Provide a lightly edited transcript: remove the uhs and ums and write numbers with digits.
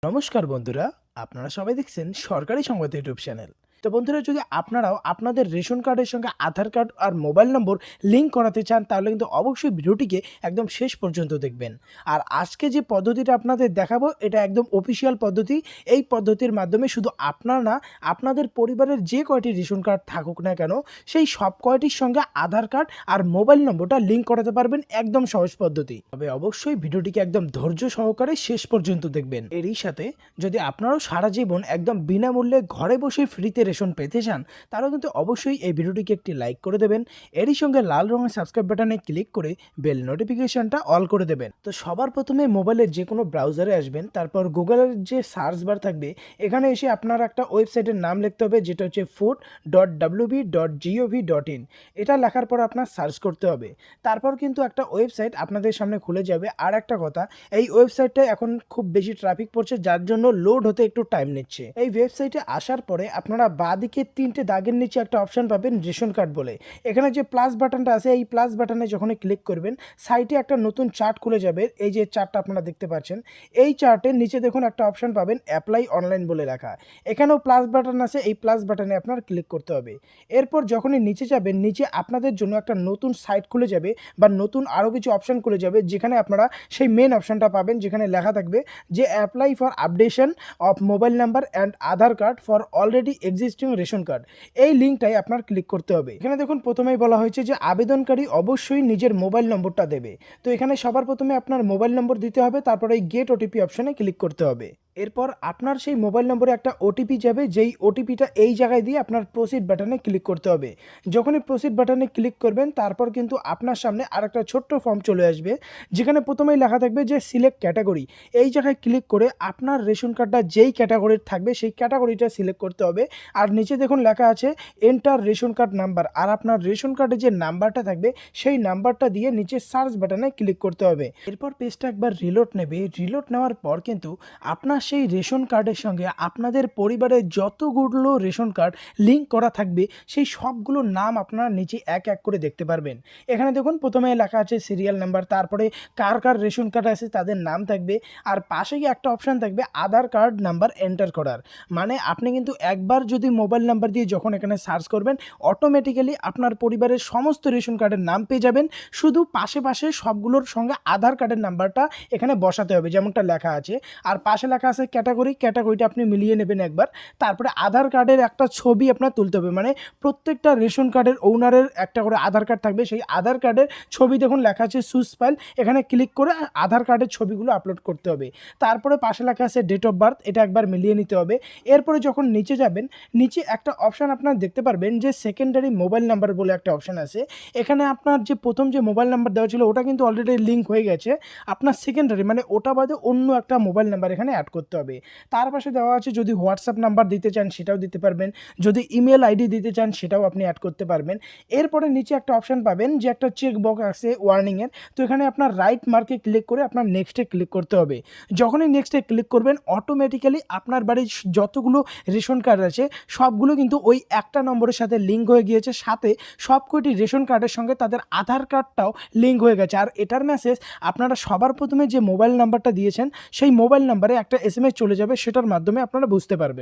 নমস্কার বন্ধুরা, আপনারা সবাই দেখছেন সরকারি সংবাদ ইউটিউব চ্যানেল। তো বন্ধুরা, যদি আপনারাও আপনাদের রেশন কার্ডের সঙ্গে আধার কার্ড আর মোবাইল নম্বর লিঙ্ক করাতে চান, তাহলে কিন্তু অবশ্যই ভিডিওটিকে একদম শেষ পর্যন্ত দেখবেন। আর আজকে যে পদ্ধতিটা আপনাদের দেখাবো, এটা একদম অফিসিয়াল পদ্ধতি। এই পদ্ধতির মাধ্যমে শুধু আপনার না, আপনাদের পরিবারের যে কয়টি রেশন কার্ড থাকুক না কেন, সেই সব কয়টির সঙ্গে আধার কার্ড আর মোবাইল নম্বরটা লিঙ্ক করাতে পারবেন। একদম সহজ পদ্ধতি। তবে অবশ্যই ভিডিওটিকে একদম ধৈর্য সহকারে শেষ পর্যন্ত দেখবেন। এরই সাথে যদি আপনারাও সারা জীবন একদম বিনামূল্যে ঘরে বসে ফ্রিতে রেশন পেতে চান, তাহলে কিন্তু অবশ্যই এই ভিডিওটিকে একটি লাইক করে দেবেন। এরই সঙ্গে লাল রঙের সাবস্ক্রাইব বাটনে ক্লিক করে বেল নোটিফিকেশনটা অল করে দেবেন। তো সবার প্রথমে মোবাইলের যে কোনো ব্রাউজারে আসবেন, তারপর গুগলের যে সার্চ বার থাকবে, এখানে এসে আপনার একটা ওয়েবসাইটের নাম লিখতে হবে, যেটা হচ্ছে food.wb.gov.in। এটা লেখার পর আপনার সার্চ করতে হবে। তারপর কিন্তু একটা ওয়েবসাইট আপনাদের সামনে খুলে যাবে। আর একটা কথা, এই ওয়েবসাইটটা এখন খুব বেশি ট্রাফিক পড়ছে, যার জন্য লোড হতে একটু টাইম নিচ্ছে। এই ওয়েবসাইটে আসার পরে আপনারা বাঁদিকে 3টে দাগের নিচে একটা অপশন পাবেন রেশন কার্ড বলে। এখানে যে প্লাস বাটনটা আছে, এই প্লাস বাটনে যখনই ক্লিক করবেন, সাইটে একটা নতুন চার্ট খুলে যাবে। এই যে চার্টটা আপনারা দেখতে পাচ্ছেন, এই চার্টের নিচে দেখুন একটা অপশন পাবেন অ্যাপ্লাই অনলাইন বলে রাখা। এখানেও প্লাস বাটন আছে, এই প্লাস বাটনে আপনার ক্লিক করতে হবে। এরপর যখনই নিচে যাবেন, নিচে আপনাদের জন্য একটা নতুন সাইট খুলে যাবে বা নতুন আরও কিছু অপশন খুলে যাবে, যেখানে আপনারা সেই মেন অপশনটা পাবেন, যেখানে লেখা থাকবে যে apply for updation of mobile number and Aadhaar card for already existing ration card. এই লিঙ্কটাই আপনার ক্লিক করতে হবে। এখানে দেখুন প্রথমেই বলা হয়েছে যে আবেদনকারী অবশ্যই নিজের মোবাইল নম্বরটা দেবে। তো এখানে সবার প্রথমে আপনার মোবাইল নম্বর দিতে হবে, তারপরে এই গেট ওটিপি অপশনে ক্লিক করতে হবে। এরপর আপনার সেই মোবাইল নম্বরে একটা ওটিপি যাবে, যেই ওটিপিটা এই জায়গায় দিয়ে আপনার প্রসিড বাটনে ক্লিক করতে হবে। যখনই প্রসিড বাটনে ক্লিক করবেন, তারপর কিন্তু আপনার সামনে আর একটা ছোট্ট ফর্ম চলে আসবে, যেখানে প্রথমেই লেখা থাকবে যে সিলেক্ট ক্যাটাগরি। এই জায়গায় ক্লিক করে আপনার রেশন কার্ডটা যেই ক্যাটাগরির থাকবে সেই ক্যাটাগরিটা সিলেক্ট করতে হবে। আর নিচে দেখুন লেখা আছে এন্টার রেশন কার্ড নাম্বার। আর আপনার রেশন কার্ডে যে নাম্বারটা থাকবে, সেই নাম্বারটা দিয়ে নিচে সার্চ বাটনে ক্লিক করতে হবে। এরপর পেজটা একবার রিলোড নেবে। রিলোড নেওয়ার পর কিন্তু আপনার সেই রেশন কার্ডের সঙ্গে আপনাদের পরিবারের যতগুলো রেশন কার্ড লিঙ্ক করা থাকবে, সেই সবগুলোর নাম আপনারা নিচে এক এক করে দেখতে পারবেন। এখানে দেখুন প্রথমে লেখা আছে সিরিয়াল নাম্বার, তারপরে কার কার রেশন কার্ড আছে তাদের নাম থাকবে, আর পাশে একটা অপশান থাকবে আধার কার্ড নাম্বার এন্টার করার। মানে আপনি কিন্তু একবার যদি মোবাইল নাম্বার দিয়ে যখন এখানে সার্চ করবেন, অটোমেটিক্যালি আপনার পরিবারের সমস্ত রেশন কার্ডের নাম পেয়ে যাবেন। শুধু পাশে পাশে সবগুলোর সঙ্গে আধার কার্ডের নাম্বারটা এখানে বসাতে হবে, যেমনটা লেখা আছে। আর পাশে লেখা আছে ক্যাটাগরিটা আপনি মিলিয়ে নেবেন একবার। তারপরে আধার কার্ডের একটা ছবি আপনার তুলতে হবে। মানে প্রত্যেকটা রেশন কার্ডের ওনারের একটা করে আধার কার্ড থাকবে, সেই আধার কার্ডের ছবি দেখুন লেখা আছে চুজ ফাইল। এখানে ক্লিক করে আধার কার্ডের ছবিগুলো আপলোড করতে হবে। তারপরে পাশে লেখা আছে ডেট অফ বার্থ, এটা একবার মিলিয়ে নিতে হবে। এরপরে যখন নিচে যাবেন, নিচে একটা অপশান আপনার দেখতে পারবেন যে সেকেন্ডারি মোবাইল নাম্বার বলে একটা অপশান আছে। এখানে আপনার যে প্রথম যে মোবাইল নাম্বার দেওয়া ছিল, ওটা কিন্তু অলরেডি লিঙ্ক হয়ে গেছে। আপনার সেকেন্ডারি মানে ওটা বাদে অন্য একটা মোবাইল নাম্বার এখানে অ্যাড করতে হবে। তার পাশে দেওয়া আছে যদি হোয়াটসঅ্যাপ নাম্বার দিতে চান সেটাও দিতে পারবেন, যদি ইমেল আইডি দিতে চান সেটাও আপনি অ্যাড করতে পারবেন। এরপরে নিচে একটা অপশান পাবেন যে একটা চেক বক্স আছে ওয়ার্নিংয়ের। তো এখানে আপনার রাইট মার্কে ক্লিক করে আপনার নেক্সটে ক্লিক করতে হবে। যখনই নেক্সটে ক্লিক করবেন, অটোমেটিক্যালি আপনার বাড়ির যতগুলো রেশন কার্ড আছে সবগুলো কিন্তু ওই একটা নম্বরের সাথে লিঙ্ক হয়ে গিয়েছে। সাথে সবকটি রেশন কার্ডের সঙ্গে তাদের আধার কার্ডটাও লিঙ্ক হয়ে গেছে। আর এটার মেসেজ আপনারা সবার প্রথমে যে মোবাইল নাম্বারটা দিয়েছেন, সেই মোবাইল নাম্বারে একটা SMS চলে যাবে, সেটার মাধ্যমে আপনারা বুঝতে পারবেন।